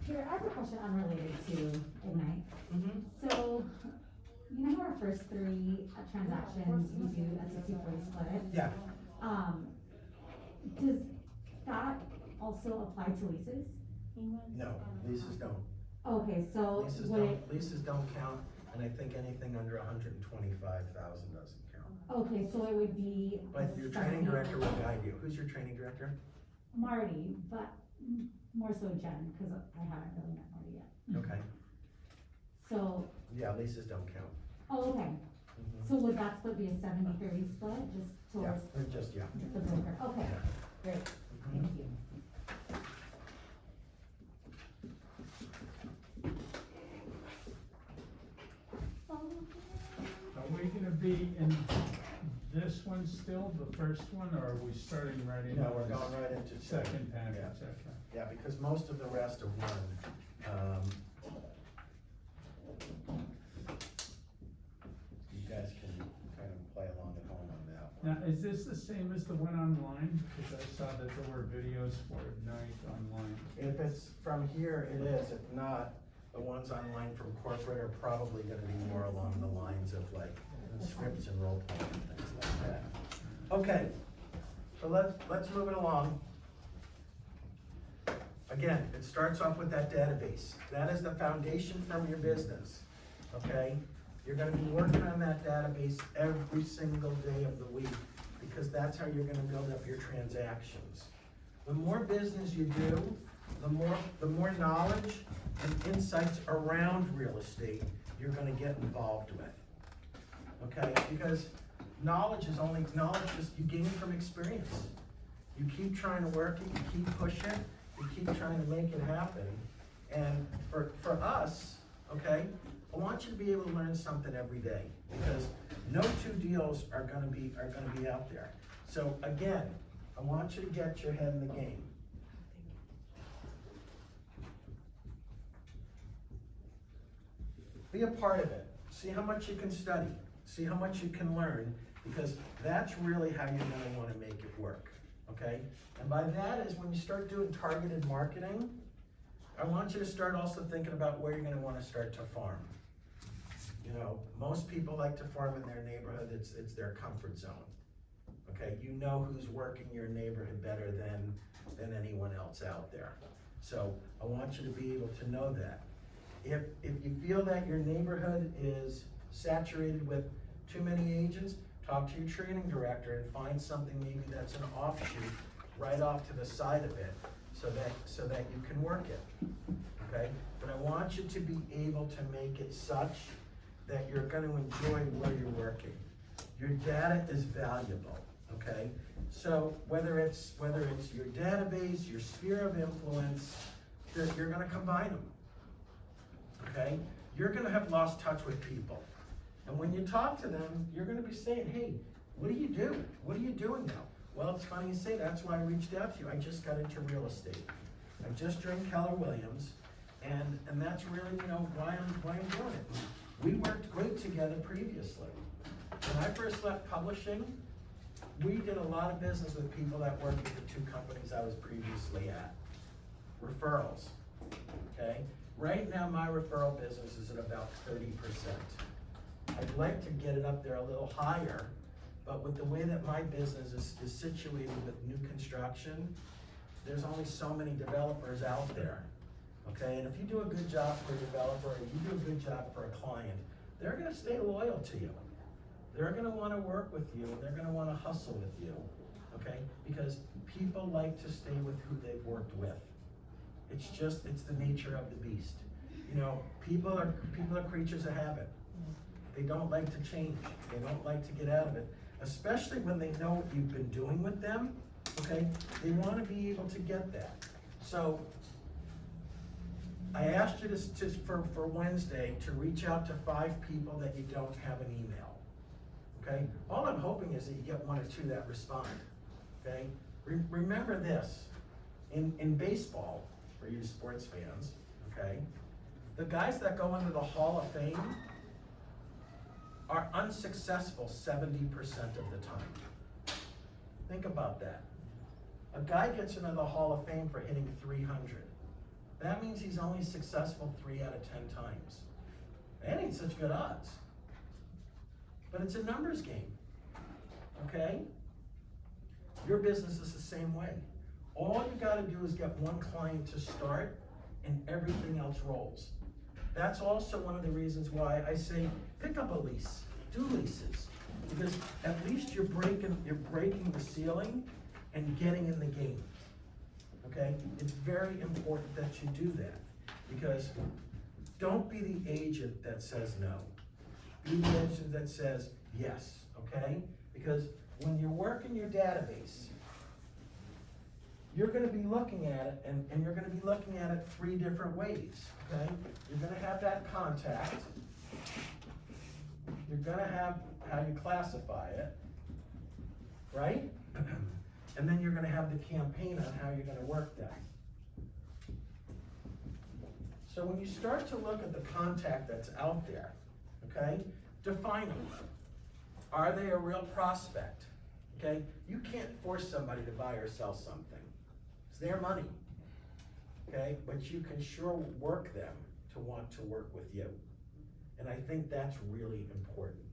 Peter, I have a question unrelated to Ignite. Mm-hmm. So, you know how our first three transactions we do a 60/40 split? Yeah, Does that also apply to leases? no, leases don't. Okay, so Leases don't count, and I think anything under 125,000 doesn't count. okay, so it would be. But your training director will guide you. Who's your training director? Marty, but more so Jen, cause I haven't really met Marty yet. Okay, So, yeah, leases don't count. oh, okay, Mhm. so would that split be a 70/30 split, just Yeah, towards they're just, yeah. the broker? Okay, great, Mhm. thank you. Are we gonna be in this one still, the first one, or are we starting right in? No, we're going right into Second package, Yeah. okay. Yeah, because most of the rest are one. You guys can kind of play along at home on that one. Now, is this the same as the one online? Because I saw that there were videos for Ignite online. If it's from here, it is. If not, the ones online from corporate are probably gonna be more along the lines of like scripts and role playing and things like that. Okay, so let's move it along. Again, it starts off with that database. That is the foundation from your business, okay? You're gonna be working on that database every single day of the week because that's how you're gonna build up your transactions. The more business you do, the more knowledge and insights around real estate you're gonna get involved with. Okay, because knowledge is you gain from experience. You keep trying to work it, you keep pushing it, you keep trying to make it happen. And for us, okay, I want you to be able to learn something every day because no two deals are gonna be out there. So again, I want you to get your head in the game. Be a part of it. See how much you can study. See how much you can learn, because that's really how you're gonna wanna make it work, okay? And by that is when you start doing targeted marketing, I want you to start also thinking about where you're gonna wanna start to farm. You know, most people like to farm in their neighborhood, it's their comfort zone. Okay, you know who's working your neighborhood better than anyone else out there. So I want you to be able to know that. If you feel that your neighborhood is saturated with too many agents, talk to your training director and find something maybe that's an offshoot right off to the side of it so that you can work it, okay? But I want you to be able to make it such that you're gonna enjoy where you're working. Your data is valuable, okay? So whether it's your database, your sphere of influence, you're gonna combine them. Okay? You're gonna have lost touch with people. And when you talk to them, you're gonna be saying, hey, what do you do? What are you doing now? Well, it's funny you say, that's why I reached out to you. I just got into real estate. I just joined Keller Williams, and that's really, why I'm doing it. We worked great together previously. When I first left publishing, we did a lot of business with people that worked with the two companies I was previously at. Referrals, okay? Right now, my referral business is at about 30%. I'd like to get it up there a little higher, but with the way that my business is situated with new construction, there's only so many developers out there, okay? And if you do a good job for a developer, or you do a good job for a client, they're gonna stay loyal to you. They're gonna wanna work with you, and they're gonna wanna hustle with you, okay? Because people like to stay with who they've worked with. It's the nature of the beast. People are creatures of habit. They don't like to change. They don't like to get out of it, especially when they know what you've been doing with them, okay? They wanna be able to get that. So, I asked you for Wednesday to reach out to 5 people that you don't have an email, okay? All I'm hoping is that you get 1 or 2 that respond, okay? Remember this, in baseball, for you sports fans, okay? The guys that go into the Hall of Fame, are unsuccessful 70% of the time. Think about that. A guy gets into the Hall of Fame for hitting 300. That means he's only successful 3 out of 10 times. That ain't such good odds. But it's a numbers game, okay? Your business is the same way. All you gotta do is get one client to start and everything else rolls. That's also one of the reasons why I say, pick up a lease, do leases. Because at least you're breaking the ceiling and getting in the game, okay? It's very important that you do that, because don't be the agent that says no. Be the agent that says yes, okay? Because when you work in your database, you're gonna be looking at it, and you're gonna be looking at it 3 different ways, okay? You're gonna have that contact. You're gonna have how you classify it, right? And then you're gonna have the campaign on how you're gonna work that. So when you start to look at the contact that's out there, okay, define them. Are they a real prospect? Okay, you can't force somebody to buy or sell something. It's their money, okay? But you can sure work them to want to work with you. And I think that's really important,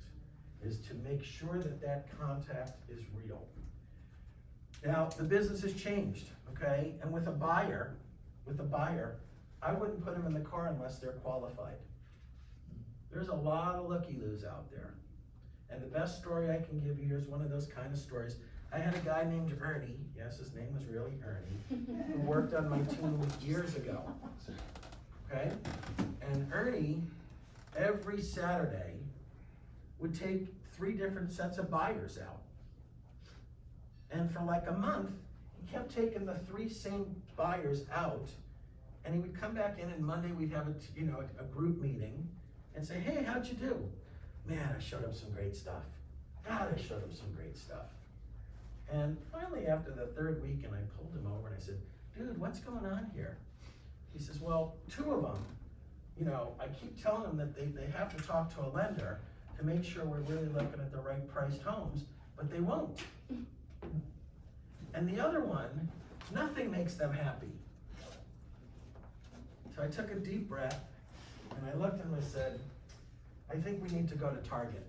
is to make sure that that contact is real. Now, the business has changed, okay? And with a buyer, I wouldn't put them in the car unless they're qualified. There's a lot of looky-loos out there. And the best story I can give you is one of those kind of stories. I had a guy named Ernie, yes, his name was really Ernie, who worked on my team years ago, okay? And Ernie, every Saturday, would take 3 different sets of buyers out. And for like a month, he kept taking the 3 same buyers out, and he would come back in, and Monday we'd have a group meeting and say, hey, how'd you do? Man, I showed him some great stuff. God, I showed him some great stuff. And finally, after the 3rd week, and I pulled him over and I said, dude, what's going on here? He says, well, 2 of them, I keep telling them that they have to talk to a lender to make sure we're really looking at the right priced homes, but they won't. And the other one, nothing makes them happy. So I took a deep breath, and I looked at him and I said, I think we need to go to Target.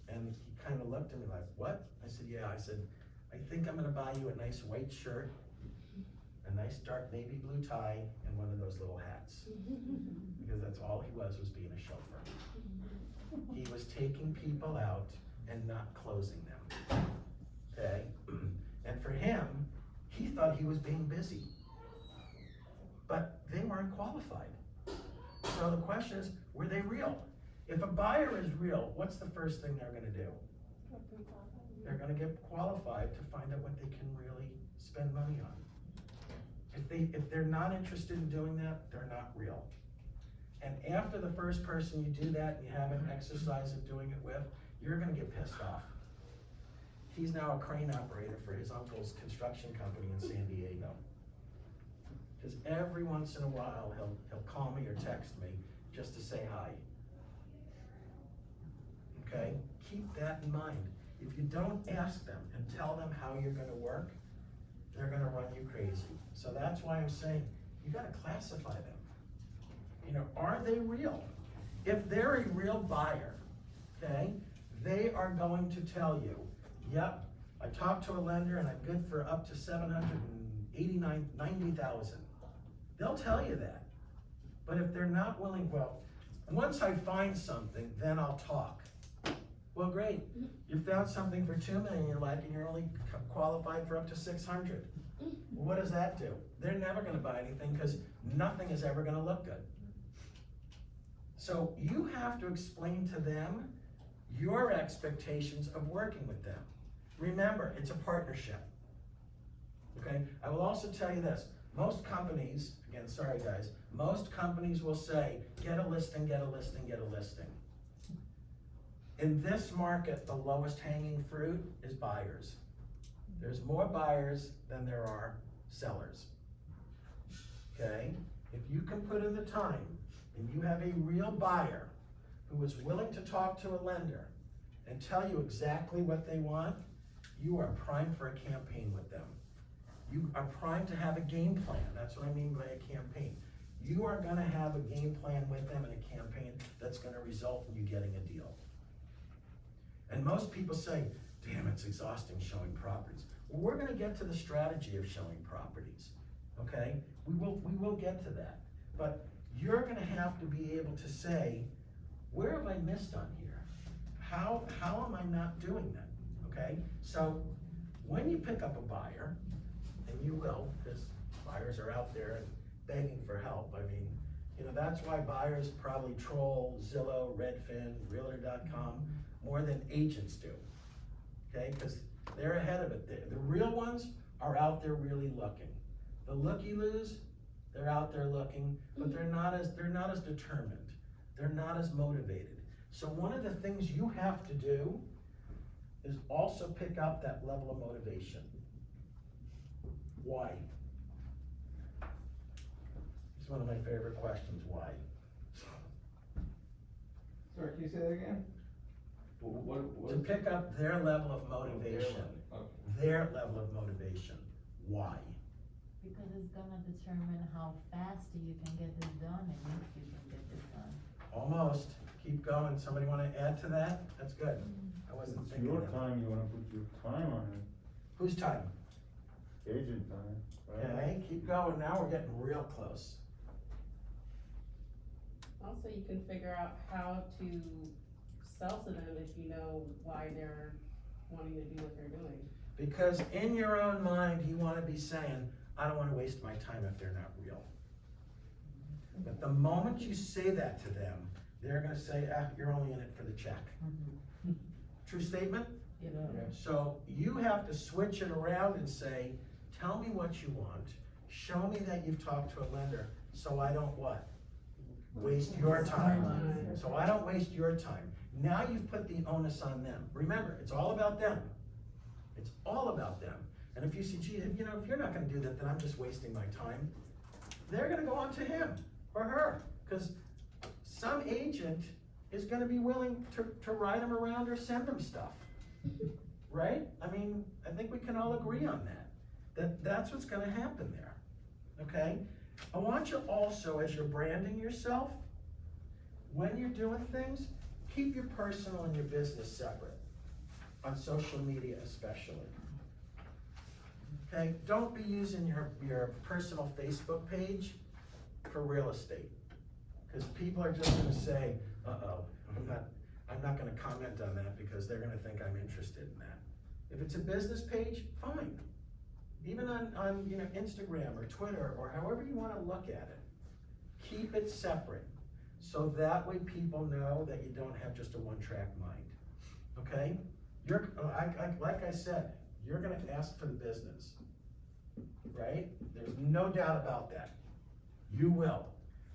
And he kind of looked at me like, what? I said, yeah. I said, I think I'm gonna buy you a nice white shirt, a nice dark navy blue tie, and one of those little hats. Because that's all he was being a chauffeur. He was taking people out and not closing them, okay? And for him, he thought he was being busy. But they weren't qualified. So the question is, were they real? If a buyer is real, what's the first thing they're gonna do? They're gonna get qualified to find out what they can really spend money on. If they're not interested in doing that, they're not real. And after the first person you do that, and you have an exercise of doing it with, you're gonna get pissed off. He's now a crane operator for his uncle's construction company in San Diego. Because every once in a while, he'll call me or text me just to say hi. Okay? Keep that in mind. If you don't ask them and tell them how you're gonna work, they're gonna run you crazy. So that's why I'm saying, you gotta classify them. Are they real? If they're a real buyer, okay, they are going to tell you, yep, I talked to a lender and I'm good for up to $790,000. They'll tell you that. But if they're not willing, well, once I find something, then I'll talk. Well, great. You found something for $2 million you like, and you're only qualified for up to 600. Well, what does that do? They're never gonna buy anything because nothing is ever gonna look good. So you have to explain to them your expectations of working with them. Remember, it's a partnership. Okay? I will also tell you this. Most companies, again, sorry guys, most companies will say, get a listing, get a listing, get a listing. In this market, the lowest hanging fruit is buyers. There's more buyers than there are sellers. Okay? If you can put in the time and you have a real buyer who is willing to talk to a lender and tell you exactly what they want, you are primed for a campaign with them. You are primed to have a game plan. That's what I mean by a campaign. You are gonna have a game plan with them and a campaign that's gonna result in you getting a deal. And most people say, damn, it's exhausting showing properties. Well, we're gonna get to the strategy of showing properties, okay? We will get to that. But you're gonna have to be able to say, where have I missed on here? How am I not doing that, okay? So when you pick up a buyer, and you will, because buyers are out there and begging for help. I mean, that's why buyers probably troll Zillow, Redfin, Realtor.com more than agents do, okay? Because they're ahead of it. The real ones are out there really looking. The looky-loos, they're out there looking, but they're not as determined. They're not as motivated. So one of the things you have to do is also pick up that level of motivation. Why? It's one of my favorite questions, why? Sorry, can you say that again? To pick up their level of motivation. Their level of motivation. Why? Because it's gonna determine how fast you can get this done and if you can get this done. Almost. Keep going. Somebody wanna add to that? That's good. I wasn't It's thinking your that. time, you wanna put your time on it, Whose time? agent time, right? Okay, keep going. Now we're getting real close. Also, you can figure out how to sell to them if you know why they're wanting to do what they're doing. Because in your own mind, you wanna be saying, I don't wanna waste my time if they're not real. But the moment you say that to them, they're gonna say, you're only in it for the check. True statement? Yeah. So you have to switch it around and say, tell me what you want, show me that you've talked to a lender, so I don't what? Waste your time. So I don't waste your time. Now you've put the onus on them. Remember, it's all about them. It's all about them. And if you see, gee, if you're not gonna do that, then I'm just wasting my time, they're gonna go on to him or her, because some agent is gonna be willing to ride them around or send them stuff. Right? I mean, I think we can all agree on that. That's what's gonna happen there, okay? I want you also, as you're branding yourself, when you're doing things, keep your personal and your business separate, on social media especially. Okay, don't be using your personal Facebook page for real estate, because people are just gonna say, uh-oh, I'm not gonna comment on that because they're gonna think I'm interested in that. If it's a business page, fine. Even on Instagram or Twitter or however you wanna look at it, keep it separate. So that way people know that you don't have just a one-track mind, okay? Like I said, you're gonna ask for the business, right? There's no doubt about that. You will.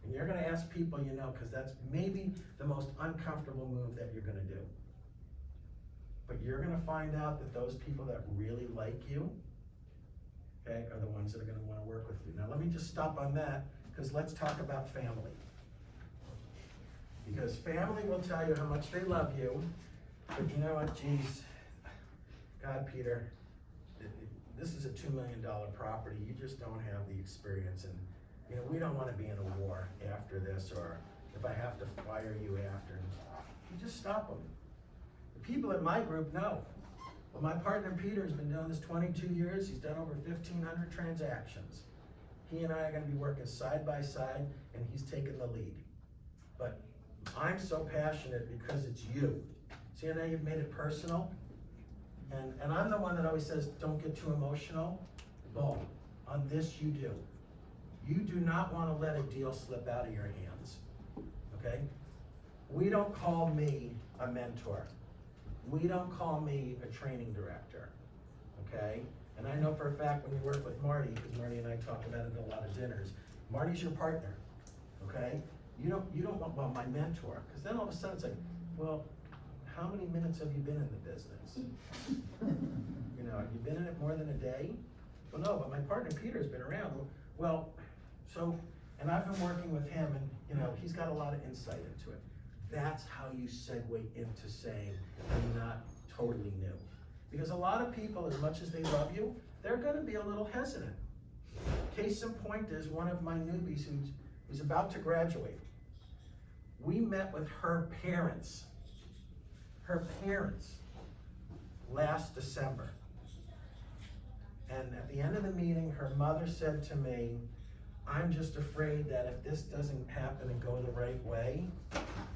And you're gonna ask people you know, because that's maybe the most uncomfortable move that you're gonna do. But you're gonna find out that those people that really like you, okay, are the ones that are gonna wanna work with you. Now let me just stop on that, because let's talk about family. Because family will tell you how much they love you, but you know what, geez, God, Peter, this is a $2 million property, you just don't have the experience, and we don't wanna be in a war after this, or if I have to fire you after, you just stop them. The people in my group know. Well, my partner Peter has been doing this 22 years, he's done over 1,500 transactions. He and I are gonna be working side by side, and he's taking the lead. But I'm so passionate because it's you. See how now you've made it personal? And I'm the one that always says, don't get too emotional. Boom, on this you do. You do not wanna let a deal slip out of your hands, okay? We don't call me a mentor. We don't call me a training director, okay? And I know for a fact when you work with Marty, because Marty and I talk about it at a lot of dinners, Marty's your partner, okay? You don't want, well, my mentor, because then all of a sudden it's like, well, how many minutes have you been in the business? Have you been in it more than a day? Well, no, but my partner Peter's been around. Well, so, and I've been working with him, and he's got a lot of insight into it. That's how you segue into saying, I'm not totally new. Because a lot of people, as much as they love you, they're gonna be a little hesitant. Case in point is one of my newbies who's about to graduate. We met with her parents last December. And at the end of the meeting, her mother said to me, I'm just afraid that if this doesn't happen and go the right way,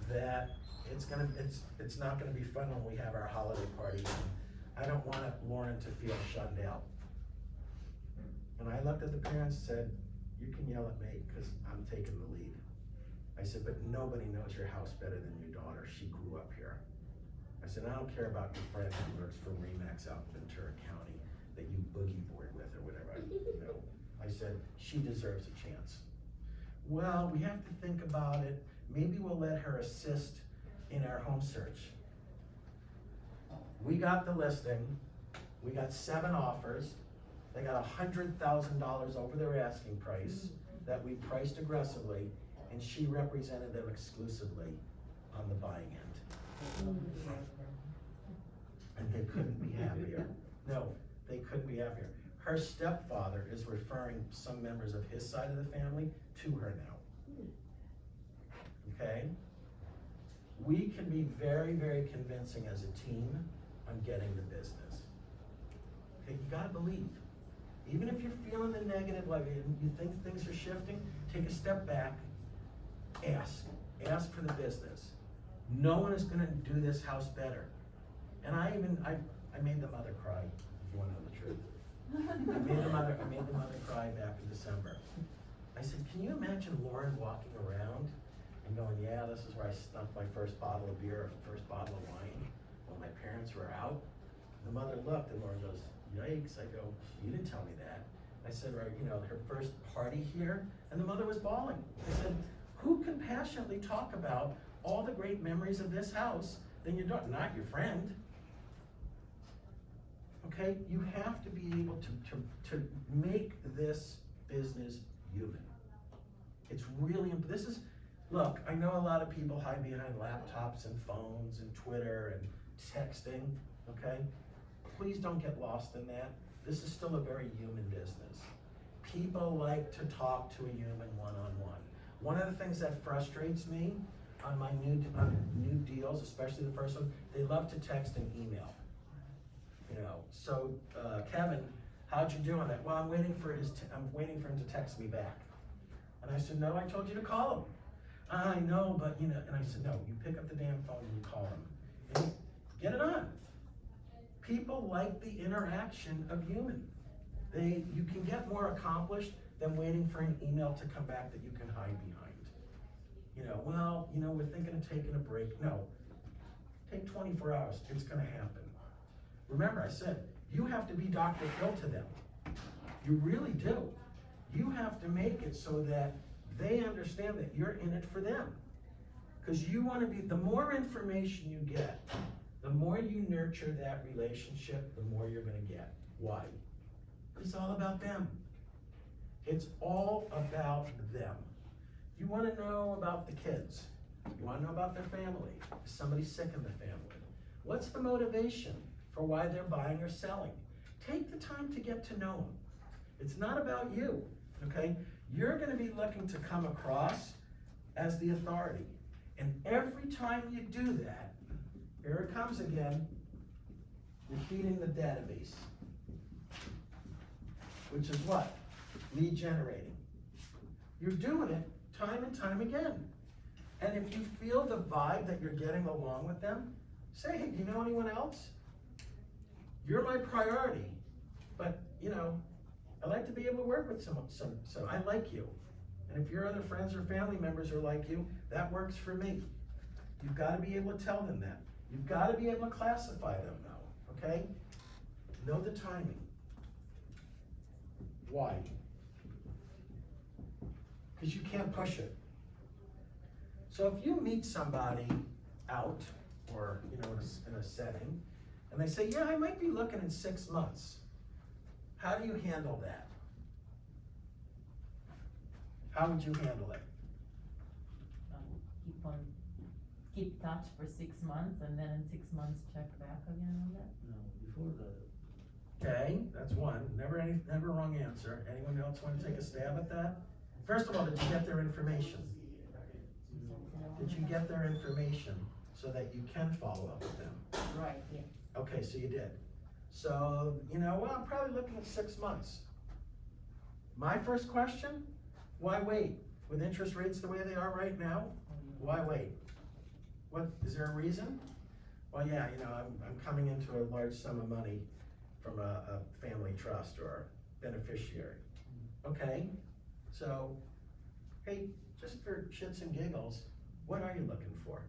that it's not gonna be fun when we have our holiday party. I don't want Lauren to feel shunned out. And I looked at the parents and said, you can yell at me, cause I'm taking the lead. I said, but nobody knows your house better than your daughter, she grew up here. I said, I don't care about your friend who works for Remax out in Ventura County that you boogie board with or whatever, I said, she deserves a chance. Well, we have to think about it, maybe we'll let her assist in our home search. We got the listing, we got 7 offers, they got $100,000 over their asking price that we priced aggressively, and she represented them exclusively on the buying end. And they couldn't be happier. No, they couldn't be happier. Her stepfather is referring some members of his side of the family to her now. Okay? We can be very, very convincing as a team on getting the business. Okay, you gotta believe. Even if you're feeling the negative, like you think things are shifting, take a step back, ask for the business. No one is gonna do this house better. And I made the mother cry, if you wanna know the truth. I made the mother cry back in December. I said, can you imagine Lauren walking around and going, yeah, this is where I snuck my first bottle of beer, or first bottle of wine when my parents were out? The mother looked and Lauren goes, yikes. I go, you didn't tell me that. I said, right, her first party here, and the mother was bawling. I said, who can passionately talk about all the great memories of this house than your daughter, not your friend? Okay, you have to be able to make this business human. It's really, look, I know a lot of people hide behind laptops and phones and Twitter and texting, okay? Please don't get lost in that. This is still a very human business. People like to talk to a human one-on-one. One of the things that frustrates me on my new deals, especially the first one, they love to text and email. So Kevin, how'd you do on that? Well, I'm waiting for him to text me back. And I said, no, I told you to call him. I know, but and I said, no, you pick up the damn phone and you call him. And get it on. People like the interaction of human. You can get more accomplished than waiting for an email to come back that you can hide behind. We're thinking of taking a break. No, take 24 hours, it's gonna happen. Remember, I said, you have to be Dr. Phil to them. You really do. You have to make it so that they understand that you're in it for them. Because you want to be, the more information you get, the more you nurture that relationship, the more you're going to get. Why? It's all about them. It's all about them. You want to know about the kids. You want to know about their family. Is somebody sick in the family? What's the motivation for why they're buying or selling? Take the time to get to know them. It's not about you, okay? You're going to be looking to come across as the authority. And every time you do that, here it comes again, you're feeding the database. Which is what? Lead generating. You're doing it time and time again. And if you feel the vibe that you're getting along with them, say, hey, do you know anyone else? You're my priority, but I like to be able to work with someone, so I like you. And if your other friends or family members are like you, that works for me. You've got to be able to tell them that. You've got to be able to classify them though, okay? Know the timing. Why? Because you can't push it. So if you meet somebody out or in a setting, and they say, yeah, I might be looking in 6 months. How do you handle that? How would you handle it? Keep on keep touch for 6 months and then in 6 months check back again on that? No, before that. Okay, that's one, never a wrong answer. Anyone else wanna take a stab at that? First of all, did you get their information? Did you get their information so that you can follow up with them? Right, yeah. Okay, so you did. So, well, I'm probably looking at 6 months. My first question, why wait? With interest rates the way they are right now, why wait? What, is there a reason? Well, yeah, I'm coming into a large sum of money from a family trust or beneficiary. Okay, so, hey, just for shits and giggles, what are you looking for?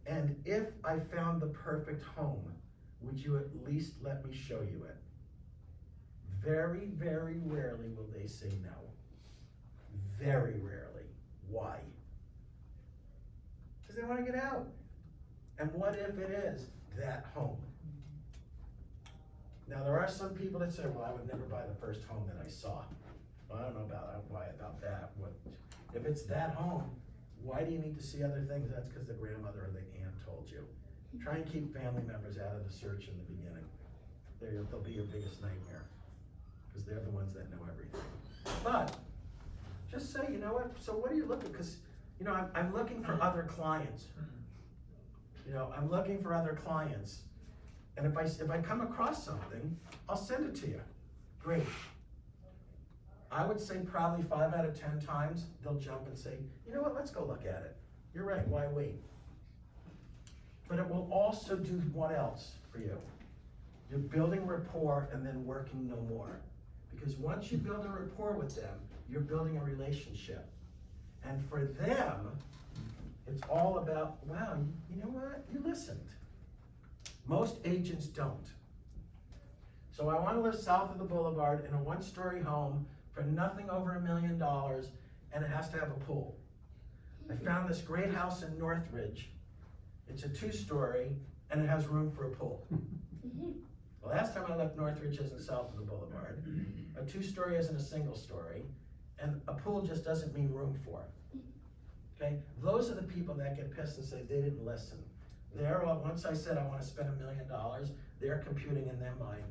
And if I found the perfect home, would you at least let me show you it? Very, very rarely will they say no. Very rarely. Why? Because they want to get out. And what if it is that home? Now, there are some people that say, well, I would never buy the first home that I saw. Well, I don't know why about that. If it's that home, why do you need to see other things? That's because the grandmother or the aunt told you. Try and keep family members out of the search in the beginning. They'll be your biggest nightmare, because they're the ones that know everything. But, just say, you know what, so what are you looking, because, I'm looking for other clients. I'm looking for other clients. And if I come across something, I'll send it to you. Great. I would say probably 5 out of 10 times, they'll jump and say, you know what, let's go look at it. You're right, why wait? But it will also do what else for you? You're building rapport and then working no more. Because once you build a rapport with them, you're building a relationship. And for them, it's all about, wow, you know what, you listened. Most agents don't. So I want to live south of the boulevard in a 1-story home for nothing over $1 million, and it has to have a pool. I found this great house in Northridge. It's a 2-story, and it has room for a pool. The last time I left Northridge isn't south of the boulevard. A 2-story isn't a single story, and a pool just doesn't mean room for. Okay, those are the people that get pissed and say they didn't listen. Once I said I want to spend $1 million, they're computing in their mind,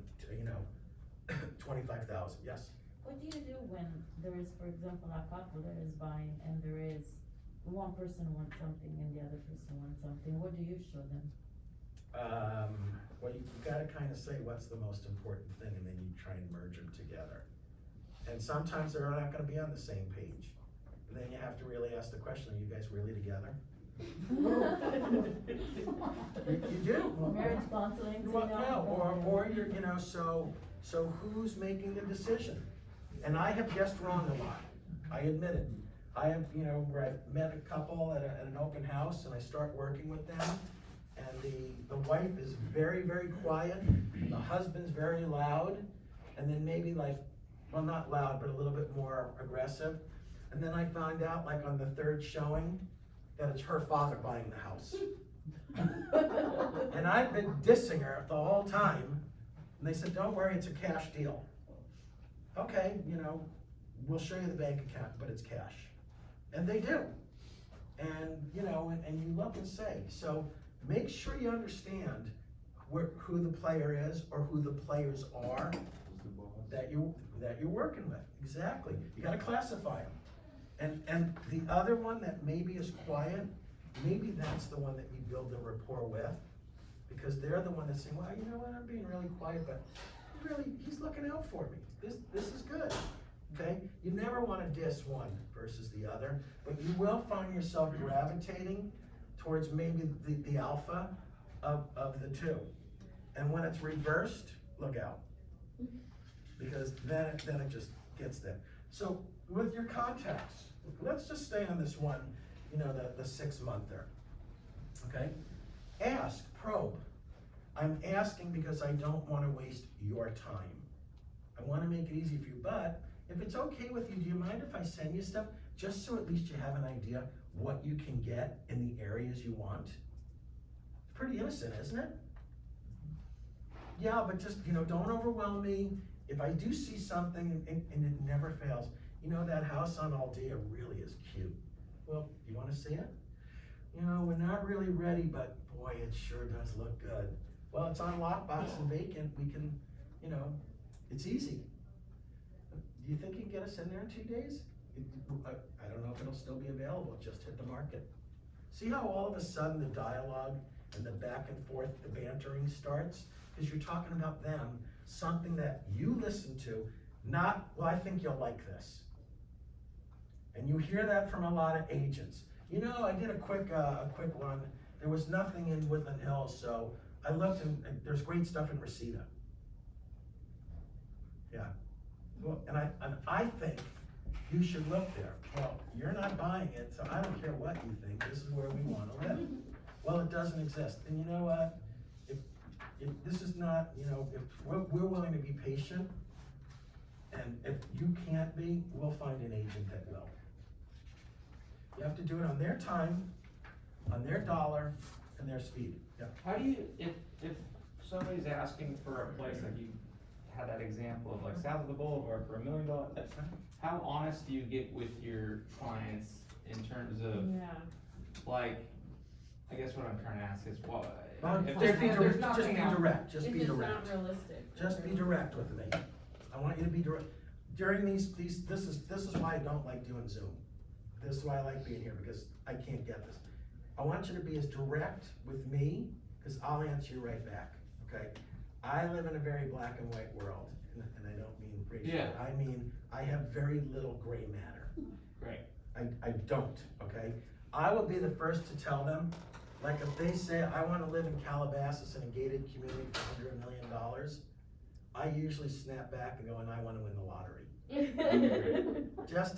25,000. Yes. What do you do when there is, for example, a couple that is buying and there is one person wants something and the other person wants something? What do you show them? Well, you gotta kind of say what's the most important thing, and then you try and merge them together. And sometimes they're not gonna be on the same page. And then you have to really ask the question, are you guys really together? You do. Marriage counseling, Well, no, or you're, so who's making the decision? And I have guessed wrong a lot, I admit it. I have, where I've met a couple at an open house and I start working with them, and the wife is very, very quiet, the husband's very loud, and then maybe well, not loud, but a little bit more aggressive. And then I found out, on the 3rd showing, that it's her father buying the house. And I've been dissing her the whole time, and they said, don't worry, it's a cash deal. Okay, we'll show you the bank account, but it's cash. And they do. And, and you look and say, so make sure you understand who the player is or who the players are that you're working with. Exactly. You gotta classify them. And the other one that maybe is quiet, maybe that's the one that you build a rapport with, because they're the one that's saying, well, you know what, I'm being really quiet, but he's looking out for me. This is good, okay? You never want to diss one versus the other, but you will find yourself gravitating towards maybe the alpha of the two. And when it's reversed, look out, because then it just gets there. So with your contacts, let's just stay on this one, the 6-monther, okay? Ask, probe. I'm asking because I don't want to waste your time. I want to make it easy for you, but if it's okay with you, do you mind if I send you stuff just so at least you have an idea what you can get in the areas you want? It's pretty innocent, isn't it? Yeah, but just, don't overwhelm me. If I do see something, and it never fails, that house on Aldea really is cute. Well, you want to see it? you know, we're not really ready, but boy, it sure does look good. Well, it's on lockbox and vacant, we can, you know, it's easy. Do you think you can get us in there in 2 days? I don't know if it'll still be available, it just hit the market. See how all of a sudden the dialogue and the back and forth, the bantering starts? Because you're talking about them, something that you listen to, not, well, I think you'll like this. And you hear that from a lot of agents. You know, I did a quick one. There was nothing in Woodland Hills, so I looked and there's great stuff in Reseda. Yeah. Well, and I think you should look there. Well, you're not buying it, so I don't care what you think. This is where we want to live. Well, it doesn't exist. And you know what? If this is not, you know, if we're willing to be patient, and if you can't be, we'll find an agent that will. You have to do it on their time, on their dollar, and their speed. Yeah. How do you, if somebody's asking for a place like you had that example of like south of the Boulevard for $1 million, how honest do you get with your clients in terms of, Yeah. like, I guess what I'm trying to ask is, well, if Just there's, be there's direct, nothing just be out. direct, just If be it's direct. not realistic. Just be direct with me. I want you to be direct. During these, this is why I don't like doing Zoom. This is why I like being here, because I can't get this. I want you to be as direct with me, because I'll answer you right back, okay? I live in a very black and white world, and I don't mean racial. Yeah. I mean, I have very little gray matter. Right. I don't, okay? I will be the first to tell them, like if they say, I wanna live in Calabasas in a gated community for $100 million, I usually snap back and go, and I wanna win the lottery. Just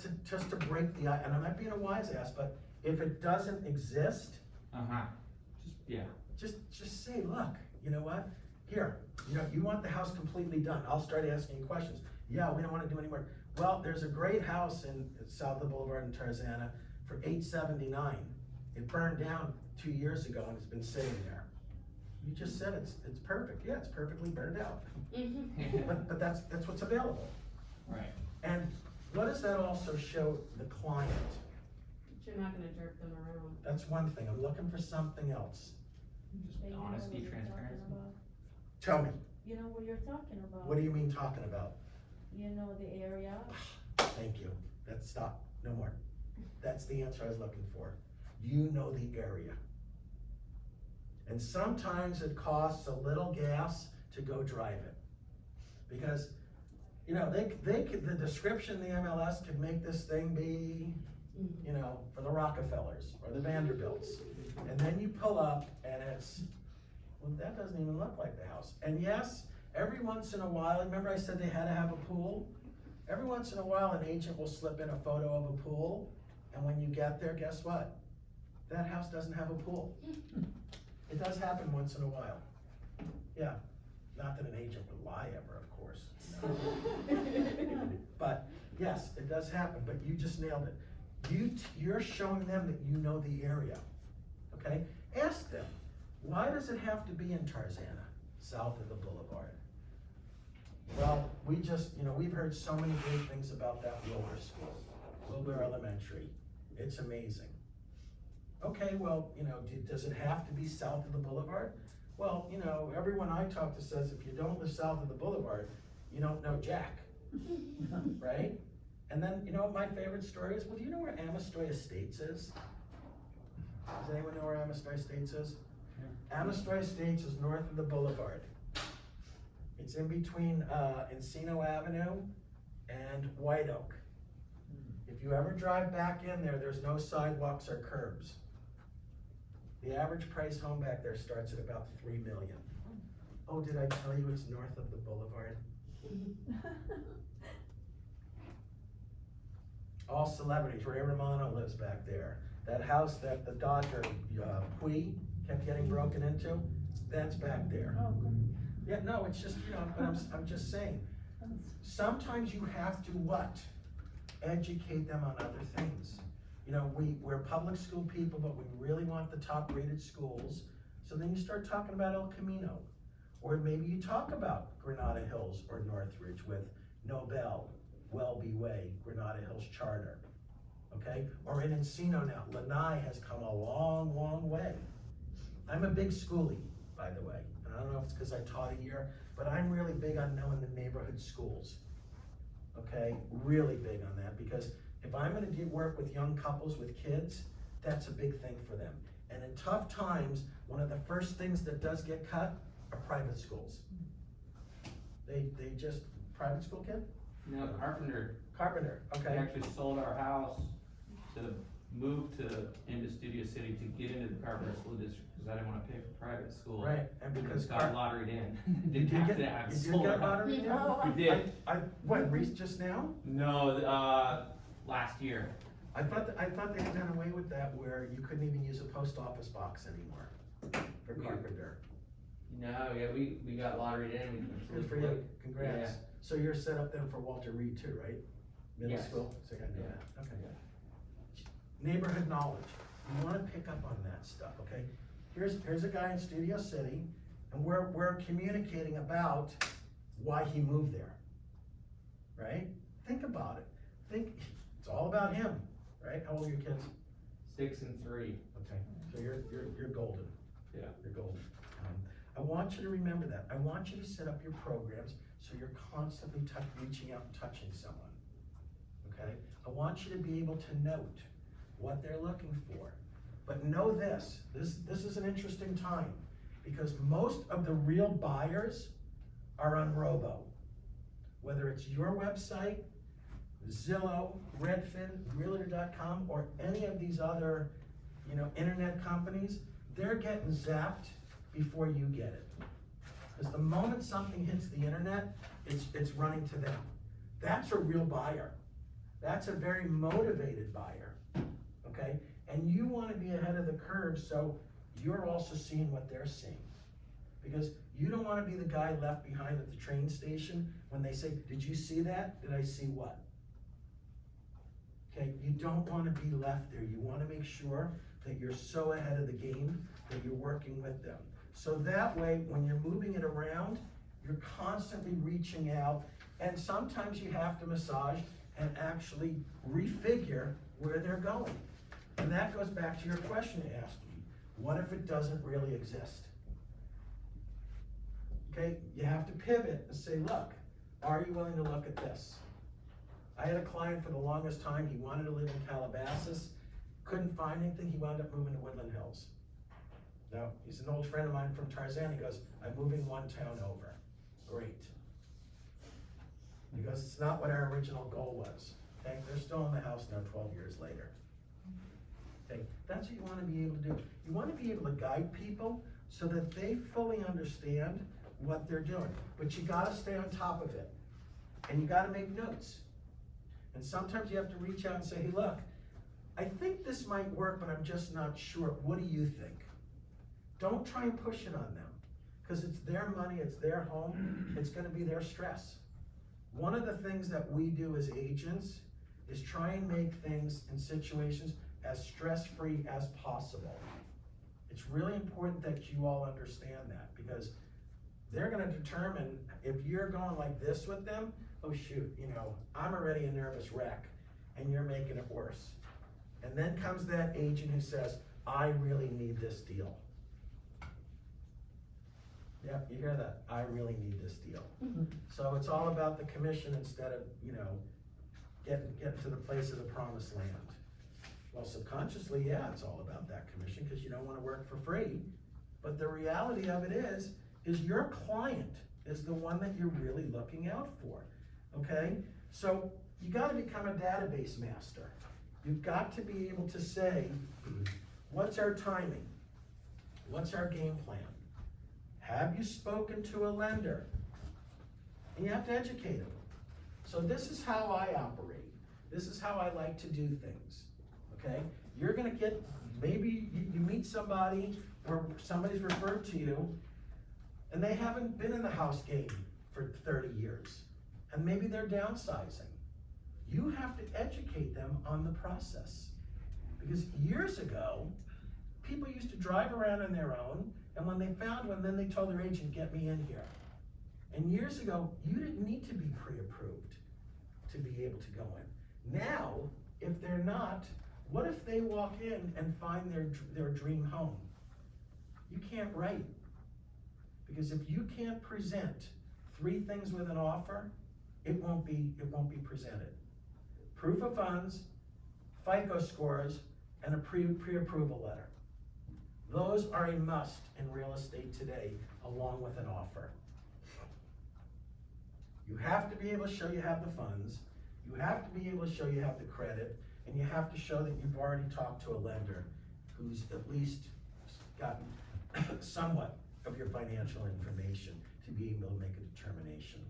to break the, and I'm not being a wise ass, but if it doesn't exist, Uh-huh. Yeah. just say, look, you know what? Here, you know, you want the house completely done. I'll start asking you questions. Yeah, we don't wanna do any more. Well, there's a great house in south of the Boulevard in Tarzana for $879. It burned down 2 years ago and it's been sitting there. You just said it's perfect. Yeah, it's perfectly burned out. But that's what's available. Right. And what does that also show the client? You're not gonna jerk them around. That's one thing. I'm looking for something else. Just You know honesty, what you're talking transparency. about? Tell me, You know what you're talking about? what do you mean talking about? You know the area? Thank you. That's stop. No more. That's the answer I was looking for. You know the area. And sometimes it costs a little gas to go drive it. Because, you know, they could, the description, the MLS could make this thing be, you know, for the Rockefellers or the Vanderbilts. And then you pull up and it's, well, that doesn't even look like the house. And yes, every once in a while, remember I said they had to have a pool? Every once in a while, an agent will slip in a photo of a pool, and when you get there, guess what? That house doesn't have a pool. It does happen once in a while. Yeah, not that an agent would lie ever, of course. No. But yes, it does happen, but you just nailed it. You're showing them that you know the area, okay? Ask them, why does it have to be in Tarzana, south of the Boulevard? Well, we just, you know, we've heard so many great things about that Wilbur School, Wilbur Elementary. It's amazing. Okay, well, you know, does it have to be south of the Boulevard? Well, you know, everyone I talk to says if you don't live south of the Boulevard, you don't know Jack, right? And then, you know what my favorite story is? Well, do you know where Amistoy Estates is? Does anyone know where Amistoy Estates is? Amistoy Estates is north of the Boulevard. It's in between Encino Avenue and White Oak. If you ever drive back in there, there's no sidewalks or curbs. The average price home back there starts at about $3 million. Oh, did I tell you it's north of the Boulevard? All celebrities. Ray Romano lives back there. That house that the Dodger, Puig, kept getting broken into, that's back there. Oh, good. Yeah, no, it's just, you know, but I'm just saying, sometimes you have to what? Educate them on other things. You know, we're public school people, but we really want the top rated schools. So then you start talking about El Camino. Or maybe you talk about Granada Hills or Northridge with Nobel, Welby Way, Granada Hills Charter. okay? Or in Encino now, Lanai has come a long, long way. I'm a big schoolie, by the way. And I don't know if it's because I taught a year, but I'm really big on knowing the neighborhood schools. Okay, really big on that, because if I'm gonna do work with young couples with kids, that's a big thing for them. And in tough times, one of the first things that does get cut are private schools. They just, private school kid? No, Carpenter, Carpenter, we okay. actually sold our house to move into Studio City to get into the Carpenter School District, cause I didn't wanna pay for private school. Right, and because Got lotteried in, You didn't did have get- to have you did solar. get lottery? We did, What, Reese just now? no, last year. I thought they had done away with that where you couldn't even use a post office box anymore for Weird. Carpenter. No, yeah, we got lotteried in, we. Good for you, congrats. Yeah. So you're set up then for Walter Reed too, right? Middle Yes. school, so you gotta know Yeah. that, okay. Neighborhood knowledge, you wanna pick up on that stuff, okay? Here's a guy in Studio City, and we're communicating about why he moved there, right? Think about it, it's all about him, right? How old are your kids? 6 and 3. Okay, so you're golden. Yeah. You're golden. I want you to remember that. I want you to set up your programs so you're constantly reaching out and touching someone. Okay? I want you to be able to note what they're looking for. But know this is an interesting time because most of the real buyers are on Robo. Whether it's your website, Zillow, Redfin, Realtor.com, or any of these other, internet companies, they're getting zapped before you get it. Because the moment something hits the internet, it's running to them. That's a real buyer. That's a very motivated buyer, okay? And you wanna be ahead of the curve so you're also seeing what they're seeing. Because you don't wanna be the guy left behind at the train station when they say, did you see that? Did I see what? Okay, you don't wanna be left there. You wanna make sure that you're so ahead of the game that you're working with them. So that way, when you're moving it around, you're constantly reaching out, and sometimes you have to massage and actually refigure where they're going. And that goes back to your question you asked me. What if it doesn't really exist? Okay, you have to pivot and say, look, are you willing to look at this? I had a client for the longest time, he wanted to live in Calabasas, couldn't find anything, he wound up moving to Woodland Hills. Now, he's an old friend of mine from Tarzan, he goes, I'm moving one town over. Great. Because it's not what our original goal was, okay? They're still in the house now 12 years later. Okay, that's what you wanna be able to do. You wanna be able to guide people so that they fully understand what they're doing. But you gotta stay on top of it. And you gotta make notes. And sometimes you have to reach out and say, hey, look, I think this might work, but I'm just not sure. What do you think? Don't try and push it on them, because it's their money, it's their home, it's gonna be their stress. One of the things that we do as agents is try and make things in situations as stress-free as possible. It's really important that you all understand that, because they're gonna determine if you're going like this with them, oh shoot, I'm already a nervous wreck, and you're making it worse. And then comes that agent who says, I really need this deal. Yeah, you hear that? I really need this deal. So it's all about the commission instead of, getting to the place of the promised land. Well, subconsciously, yeah, it's all about that commission because you don't want to work for free. But the reality of it is your client is the one that you're really looking out for, okay? So you gotta become a database master. You've got to be able to say, what's our timing? What's our game plan? Have you spoken to a lender? And you have to educate them. So this is how I operate. This is how I like to do things, okay? You're gonna get, maybe you meet somebody or somebody's referred to you and they haven't been in the house game for 30 years. And maybe they're downsizing. You have to educate them on the process. Because years ago, people used to drive around on their own, and when they found one, then they told their agent, get me in here. And years ago, you didn't need to be pre-approved to be able to go in. Now, If they're not, what if they walk in and find their dream home? You can't write. Because if you can't present 3 things with an offer, it won't be presented. Proof of funds, FICO scores, and a pre-approval letter. Those are a must in real estate today, along with an offer. You have to be able to show you have the funds, you have to be able to show you have the credit, and you have to show that you've already talked to a lender who's at least gotten somewhat of your financial information to be able to make a determination.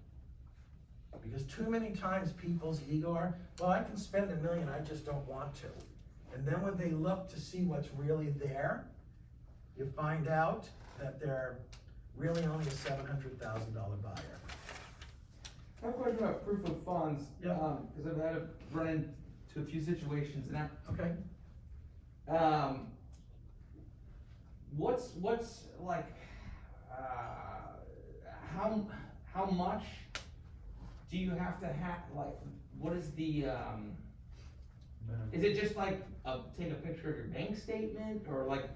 Because too many times people's ego are, well, I can spend $1 million, I just don't want to. And then when they look to see what's really there, you find out that they're really only a $700,000 buyer. I have a question about proof of funds. Yeah. Cause I've had to run into a few situations and Okay? what's like, how much do you have to have, like, what is the, is it just like, take a picture of your bank statement, or like,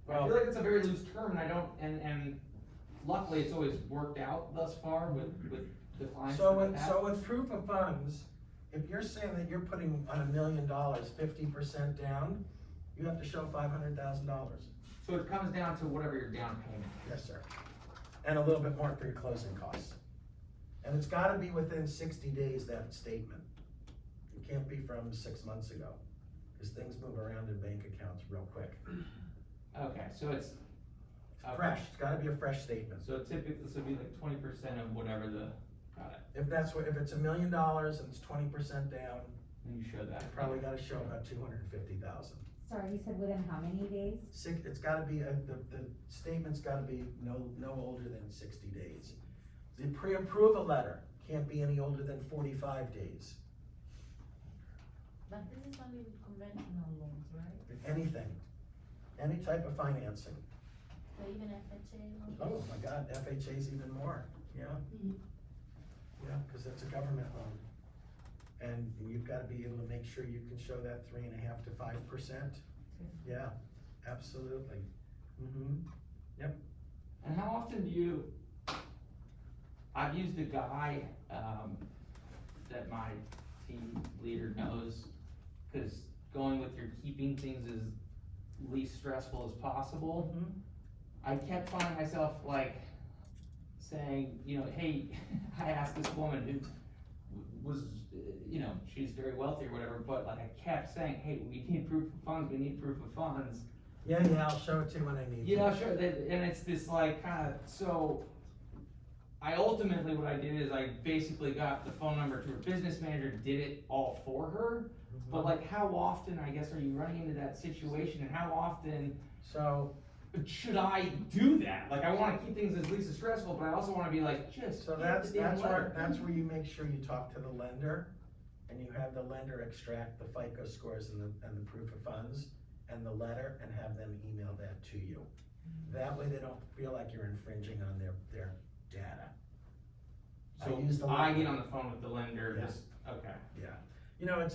I feel like it's a very loose term, and I don't, and luckily it's always worked out thus far with the clients So that I've with, had. so with proof of funds, if you're saying that you're putting on $1 million, 50% down, you have to show $500,000. So it comes down to whatever your down payment. Yes, sir. And a little bit more for your closing costs. And it's gotta be within 60 days, that statement. It can't be from 6 months ago, because things move around in bank accounts real quick. Okay, so it's. okay. Fresh, it's gotta be a fresh statement. So typically, this would be like 20% of whatever the, got it, If that's what, if it's $1 million and it's 20% down, and you show that. you probably gotta show about 250,000. Sorry, you said within how many days? It's gotta be, the statement's gotta be no older than 60 days. The pre-approval letter can't be any older than 45 days. But this is only with conventional loans, right? Anything, any type of financing. So even FHA Oh loans? my God, FHA's even more, yeah. Yeah, cause it's a government loan. And you've gotta be able to make sure you can show that 3.5 to 5%. Yeah, absolutely. Mm-hmm. And how often do you, I've used a guy, that my team leader knows, cause going with your keeping things as least stressful as possible. Mhm. I kept finding myself like saying, you know, hey, I asked this woman who was, you know, she's very wealthy or whatever, but like I kept saying, hey, we need proof of funds, we need proof of funds. Yeah, I'll show it to you when I need to. You know, sure, and it's this like kinda, so I ultimately, what I did is I basically got the phone number to her business manager, did it all for her. Mhm. But like, how often, I guess, are you running into that situation, and how often So, should I do that? Like, I wanna keep things as least as stressful, but I also wanna be like, just so get the damn letter. that's where you make sure you talk to the lender, and you have the lender extract the FICO scores and the proof of funds and the letter, and have them email that to you. That way they don't feel like you're infringing on their data. So use the I lender. get on the phone with the lender, Yeah. just, okay. Yeah, you know,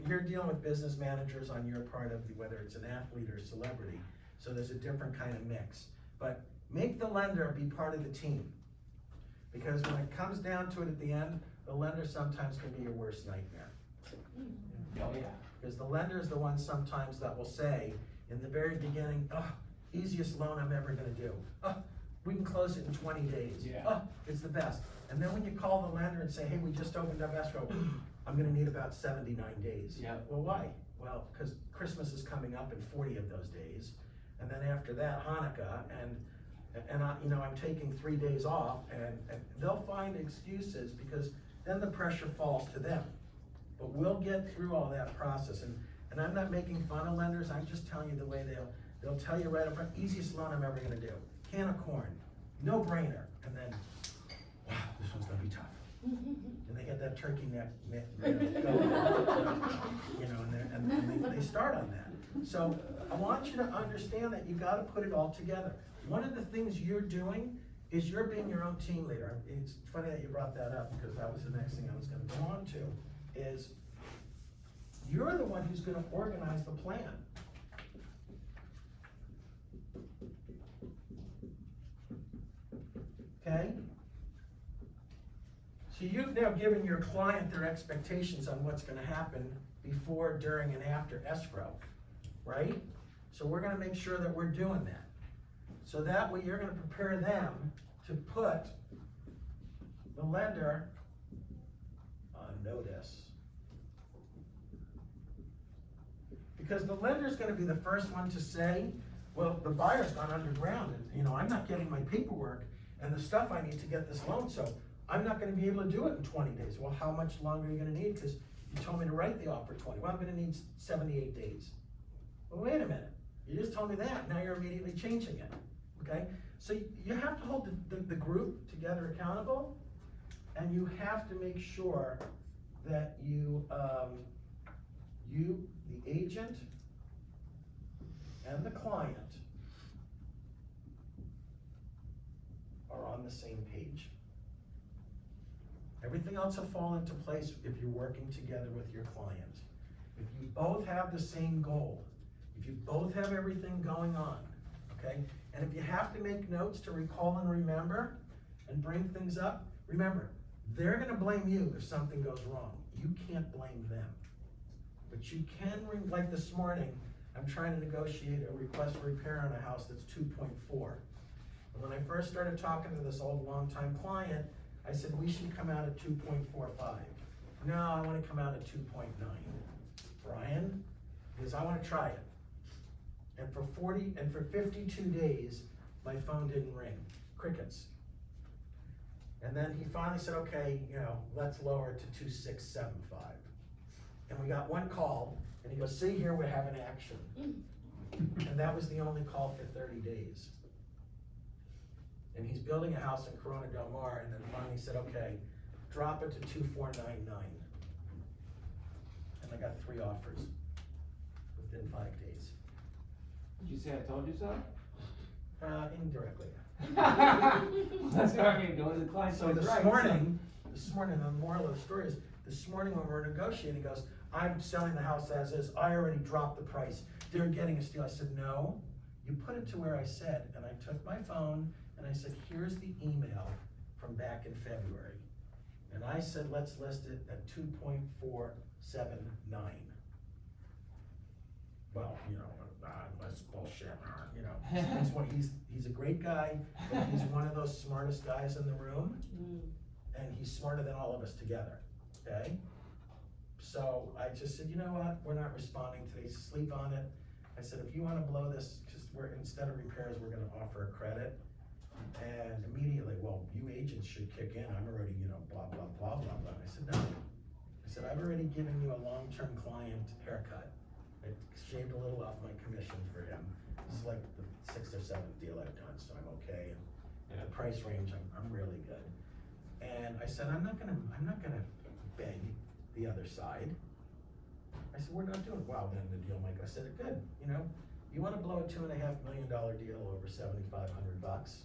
you're dealing with business managers on your part of whether it's an athlete or celebrity, so there's a different kind of mix. But make the lender be part of the team, because when it comes down to it at the end, the lender sometimes can be your worst nightmare. Oh, yeah. Because the lender is the one sometimes that will say, in the very beginning, oh, easiest loan I'm ever gonna do. Oh, we can close it in 20 days. Yeah. Oh, it's the best. And then when you call the lender and say, hey, we just opened up escrow, I'm gonna need about 79 days. Yeah. Well, why? Well, because Christmas is coming up in 40 of those days. And then after that, Hanukkah, and I'm taking 3 days off, and they'll find excuses, because then the pressure falls to them. But we'll get through all that process, and I'm not making fun of lenders, I'm just telling you the way they'll tell you right up front, easiest loan I'm ever gonna do. Can of corn, no brainer, and then, wow, this one's gonna be tough. And they get that turkey neck, going, and they start on that. So I want you to understand that you gotta put it all together. One of the things you're doing is you're being your own team leader. It's funny that you brought that up, because that was the next thing I was gonna go on to, is You're the one who's gonna organize the plan. Okay? So you've now given your client their expectations on what's gonna happen before, during, and after escrow, right? So we're gonna make sure that we're doing that. So that way you're gonna prepare them to put the lender on notice. Because the lender's gonna be the first one to say, well, the buyer's gone underground, and, you know, I'm not getting my paperwork and the stuff I need to get this loan, so I'm not gonna be able to do it in 20 days. Well, how much longer are you gonna need? Because you told me to write the offer 20. Well, I'm gonna need 78 days. Well, wait a minute. You just told me that, now you're immediately changing it, okay? So you have to hold the group together accountable, and you have to make sure that you, the agent, and the client are on the same page. Everything else will fall into place if you're working together with your client. If you both have the same goal, if you both have everything going on, okay? And if you have to make notes to recall and remember and bring things up, remember, they're gonna blame you if something goes wrong. You can't blame them. But you can, like this morning, I'm trying to negotiate a request for repair on a house that's 2.4. And when I first started talking to this old longtime client, I said, we should come out at 2.45. No, I wanna come out at 2.9. Brian, because I wanna try it. And for 52 days, my phone didn't ring, crickets. And then he finally said, okay, you know, let's lower it to 2.675. And we got one call, and he goes, see here, we're having action. And that was the only call for 30 days. And he's building a house in Corona Del Mar, and then finally said, okay, drop it to 2.499. And I got 3 offers within 5 days. Did you say I told you so? Indirectly. That's what I mean, going to the client. So this morning, the moral of the story is, this morning when we're negotiating, he goes, I'm selling the house as is, I already dropped the price, they're getting a steal. I said, no, you put it to where I said, and I took my phone, and I said, here's the email from back in February. And I said, let's list it at 2.479. Well, you know, that's bullshit, you know. He's a great guy, but he's one of those smartest guys in the room, and he's smarter than all of us together, okay? So I just said, you know what, we're not responding today, sleep on it. I said, if you wanna blow this, just instead of repairs, we're gonna offer a credit. And immediately, well, you agents should kick in, I'm already, you know, blah, blah, blah, blah, blah. I said, no. I said, I've already given you a long-term client haircut. I shaved a little off my commission for him. This is like the 6th or 7th deal I've done, so I'm okay. And at the price range, I'm really good. And I said, I'm not gonna beg the other side. I said, we're not doing well then the deal, Mike. I said, good, you know, you wanna blow a $2.5 million deal over $7,500?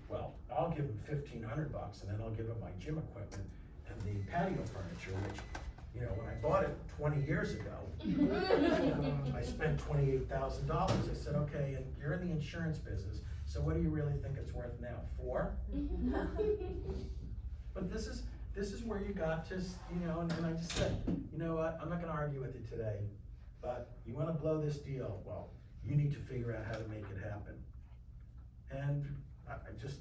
Well, I'll give him $1,500 and then I'll give him my gym equipment and the patio furniture, which, you know, when I bought it 20 years ago, I spent $28,000. I said, okay, and you're in the insurance business, so what do you really think it's worth now? 4? But this is where you got to, you know, and I just said, you know what, I'm not gonna argue with you today, but you wanna blow this deal, well, you need to figure out how to make it happen. And I just,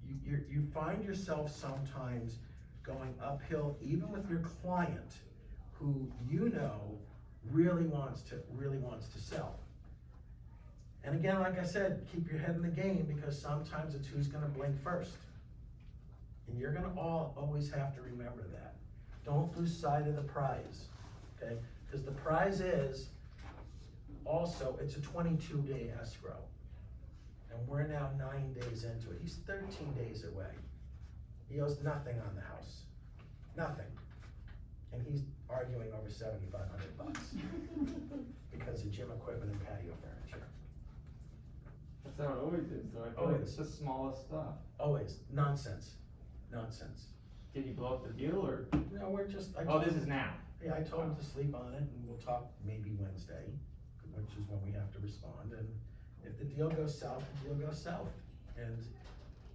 you find yourself sometimes going uphill, even with your client, who you know really wants to sell. And again, like I said, keep your head in the game, because sometimes it's who's gonna blink first. And you're gonna always have to remember that. Don't lose sight of the prize, okay? Because the prize is also, it's a 22-day escrow. And we're now 9 days into it. He's 13 days away. He owes nothing on the house, nothing. And he's arguing over $7,500 because of gym equipment and patio furniture. That's how it always is, though. I feel like it's the smallest stuff. Always, nonsense. did he blow up the deal or? No, we're just, Oh, this is now. Yeah, I told him to sleep on it, and we'll talk maybe Wednesday, which is when we have to respond, and if the deal goes south, the deal goes south. And,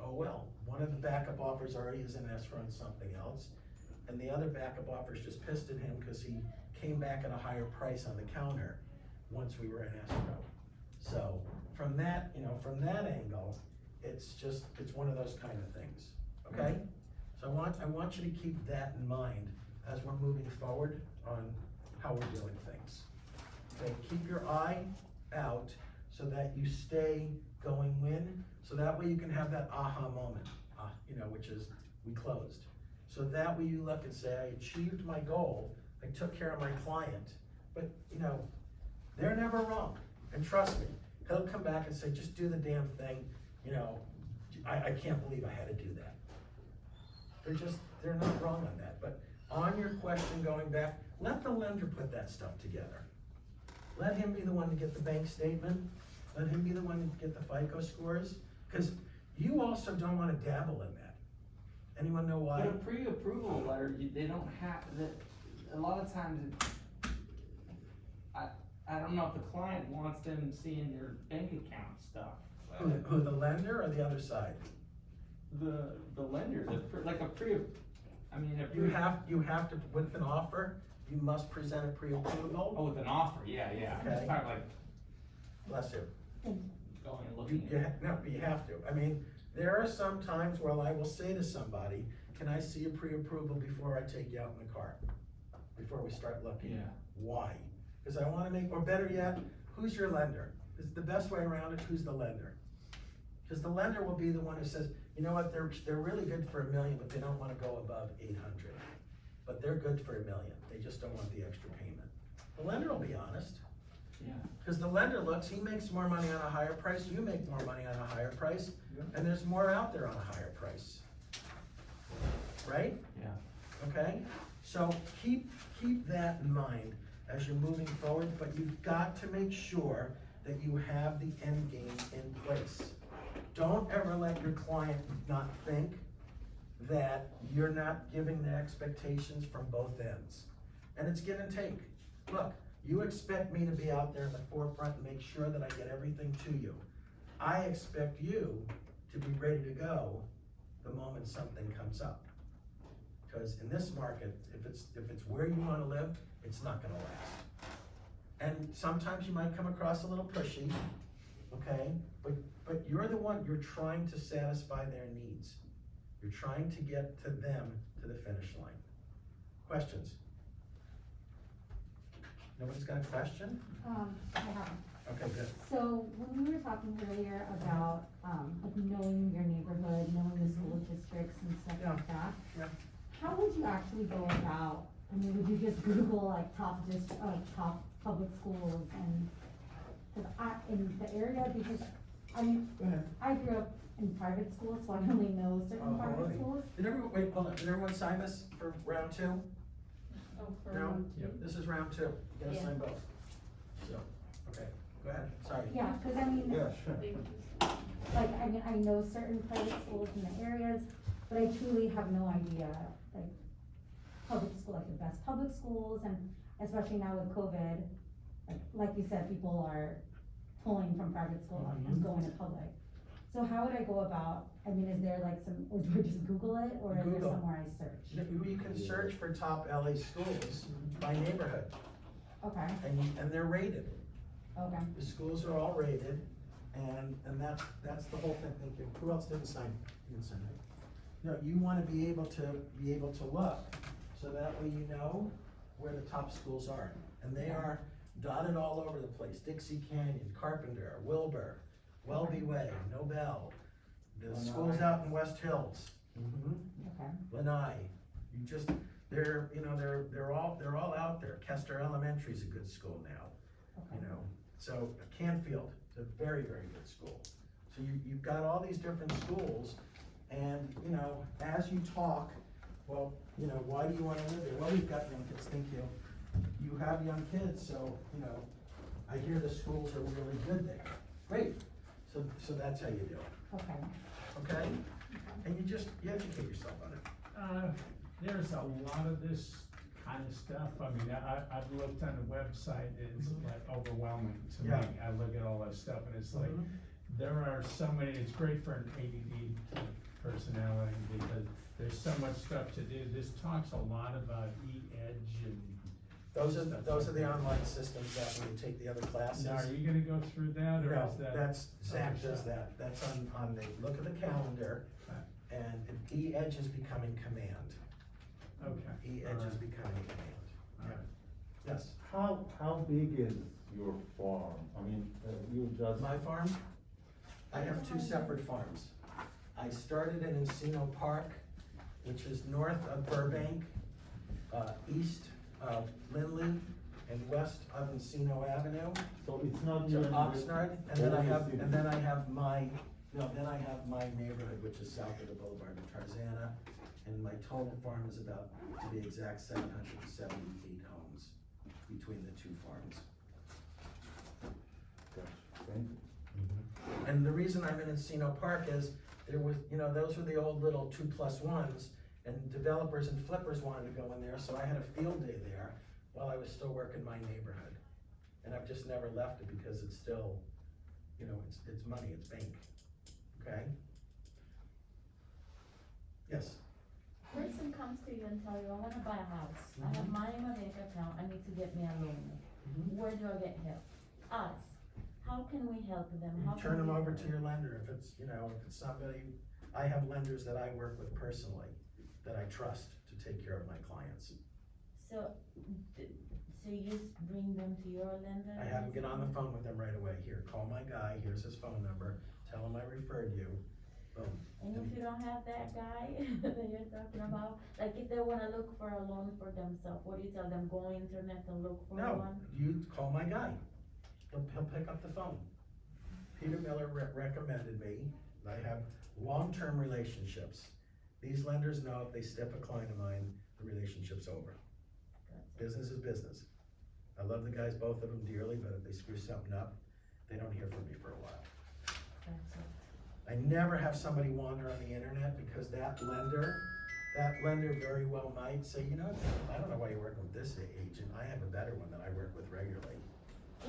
oh well, one of the backup offers already is in escrow on something else, and the other backup offer's just pissed at him because he came back at a higher price on the counter once we were in escrow. So, from that, from that angle, it's one of those kind of things, okay? So I want you to keep that in mind as we're moving forward on how we're doing things. Okay, keep your eye out so that you stay going win, so that way you can have that aha moment, which is, we closed. So that way you look and say, I achieved my goal, I took care of my client, but they're never wrong. And trust me, he'll come back and say, just do the damn thing, I can't believe I had to do that. They're not wrong on that, but on your question going back, let the lender put that stuff together. Let him be the one to get the bank statement, let him be the one to get the FICO scores, because you also don't wanna dabble in that. Anyone know why? But a pre-approval letter, they don't have, a lot of times, I don't know if the client wants them seeing their bank account stuff. Who, the lender or the other side? The lenders, You have to, with an offer, you must present a pre-approval. Oh, with an offer, yeah, I'm just Okay. talking like Bless you. going and You, looking you, at. no, you have to. I mean, there are some times where I will say to somebody, can I see a pre-approval before I take you out in the car? Before we start looking? Yeah. Why? Because I wanna make, or better yet, who's your lender? Is the best way around it, who's the lender? Because the lender will be the one who says, you know what, they're really good for $1 million, but they don't wanna go above 800. But they're good for $1 million, they just don't want the extra payment. The lender will be honest. Yeah. Because the lender looks, he makes more money on a higher price, you make more money on a higher price, Yeah. and there's more out there on a higher price. Right? Yeah. Okay? So keep that in mind as you're moving forward, but you've got to make sure that you have the end game in place. Don't ever let your client not think that you're not giving the expectations from both ends. And it's give and take. Look, you expect me to be out there in the forefront and make sure that I get everything to you. I expect you to be ready to go the moment something comes up. Because in this market, if it's where you wanna live, it's not gonna last. And sometimes you might come across a little pushy, okay? But you're the one, you're trying to satisfy their needs. You're trying to get to them to the finish line. Questions? Nobody's got a question? I have. Okay, good. So when we were talking earlier about, like knowing your neighborhood, knowing the school districts and stuff like that. Yeah. How would you actually go about, would you just Google like top public schools and, in the area, because, Go ahead. I grew up in private schools, so I only know certain private alright. schools. Wait, hold on, did everyone sign this for round 2? Oh, for No? round two? This is round 2, you gotta Yeah. sign both. So, okay, go ahead, sorry. Yeah, cause Yeah, sure. Thank you. like, I know certain private schools in the areas, but I truly have no idea, like, public school, like the best public schools, and especially now with COVID, like you said, people are pulling from private school and going to public. So how would I go about, is there like some, or do I just Google it, or is there Google. somewhere I search? You can search for top LA schools by neighborhood, Okay, and they're rated. okay. The schools are all rated, and that's the whole thing. Thank you. Who else didn't sign? You didn't sign it. No, you wanna be able to look, so that way you know where the top schools are. And they are dotted all over the place. Dixie Canyon, Carpenter, Wilbur, Welby Way, Nobel, the schools out in West Hills. Okay, Lanai, they're all out there. Kester Elementary's a good school now, okay. So Canfield, is a very, very good school. So you've got all these different schools, and, as you talk, well, why do you wanna live there? Well, we've got young kids, thank you. You have young kids, so, I hear the schools are really good there. Great, so that's how you do it, Okay, okay? And you educate yourself on it. There's a lot of this kind of stuff, I mean, I've looked on the website, it's like overwhelming to me. Yeah. I look at all that stuff and it's like, Mhm. there are so many, it's great for an ADD personality because there's so much stuff to do. This talks a lot about E-Edge and. Those are stuff the like that. online systems that when you take the other classes. Now, are you gonna go through that or No, is that? that's, Zach other does stuff? that, that's on the, look at the calendar, and E-Edge is becoming command. Okay. E-Edge is alright, becoming command, alright. yes. How big is your farm? I mean, you just. My farm, I have two separate farms. I started in Encino Park, which is north of Burbank, east of Lindley, and west of Encino Avenue. So it's not To even. Oxnard, and then I all the have, city. and then I have my, no, then I have my neighborhood, which is south of the boulevard in Tarzana. And my total farm is about, to be exact, 778 homes between the two farms. Gotcha. Thank you. And the reason I'm in Encino Park is, there was, those were the old little 2+1s, and developers and flippers wanted to go in there, so I had a field day there while I was still working my neighborhood. And I've just never left it because it's still, it's money, it's bank, okay? Yes, Person comes to you and tell you, I wanna buy a house, I have money in my bank account, I need to get me a loan. Mhm. Where do I get help? Us, how can we help them? you How turn can them we over help to them? your lender if it's, if it's somebody, I have lenders that I work with personally, that I trust to take care of my clients. So, so you just bring them to your lender? I have them get on the phone with them right away. Here, call my guy, here's his phone number, tell him I referred you, boom. And if you don't have that guy that you're talking about, like if they wanna look for a loan for themselves, what do you tell them, go on internet and look for No, one? you call my guy, he'll pick up the phone. Peter Miller recommended me, I have long-term relationships. These lenders know if they step a client of mine, the relationship's over. Business is business. I love the guys, both of them dearly, but if they screw something up, they don't hear from me for a while. Gotcha. I never have somebody wander on the internet because that lender very well might say, I don't know why you're working with this agent, I have a better one that I work with regularly,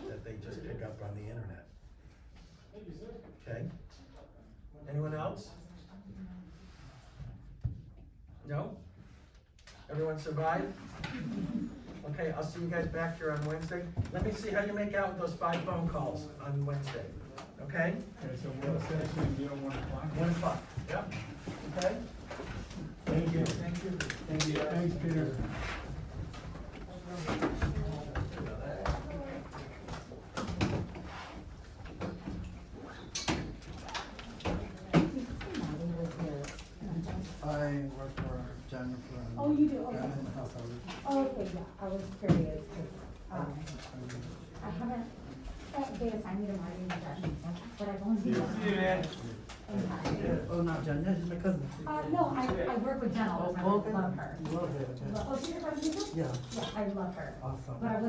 that they just pick up on the internet. Okay? Anyone else? No? Everyone survived? Okay, I'll see you guys back here on Wednesday. Let me see how you make out with those 5 phone calls on Wednesday, okay? Okay, so what session, you don't want to clock? 1 o'clock, yep, okay? Thank you. Thank you. Thank you. Thanks, Peter. I work for Jennifer. and Oh, you do? Okay. I'm in house already. Oh, okay, yeah, I was curious, 'cause, I haven't, they assigned me to marketing session, but I've only been. Oh, not Jen, yeah, she's my cousin. No, I work with Jen all the time, I Okay. love her. Love it, okay. Oh, she's your cousin too? Yeah, Yeah, I love her, awesome. but I was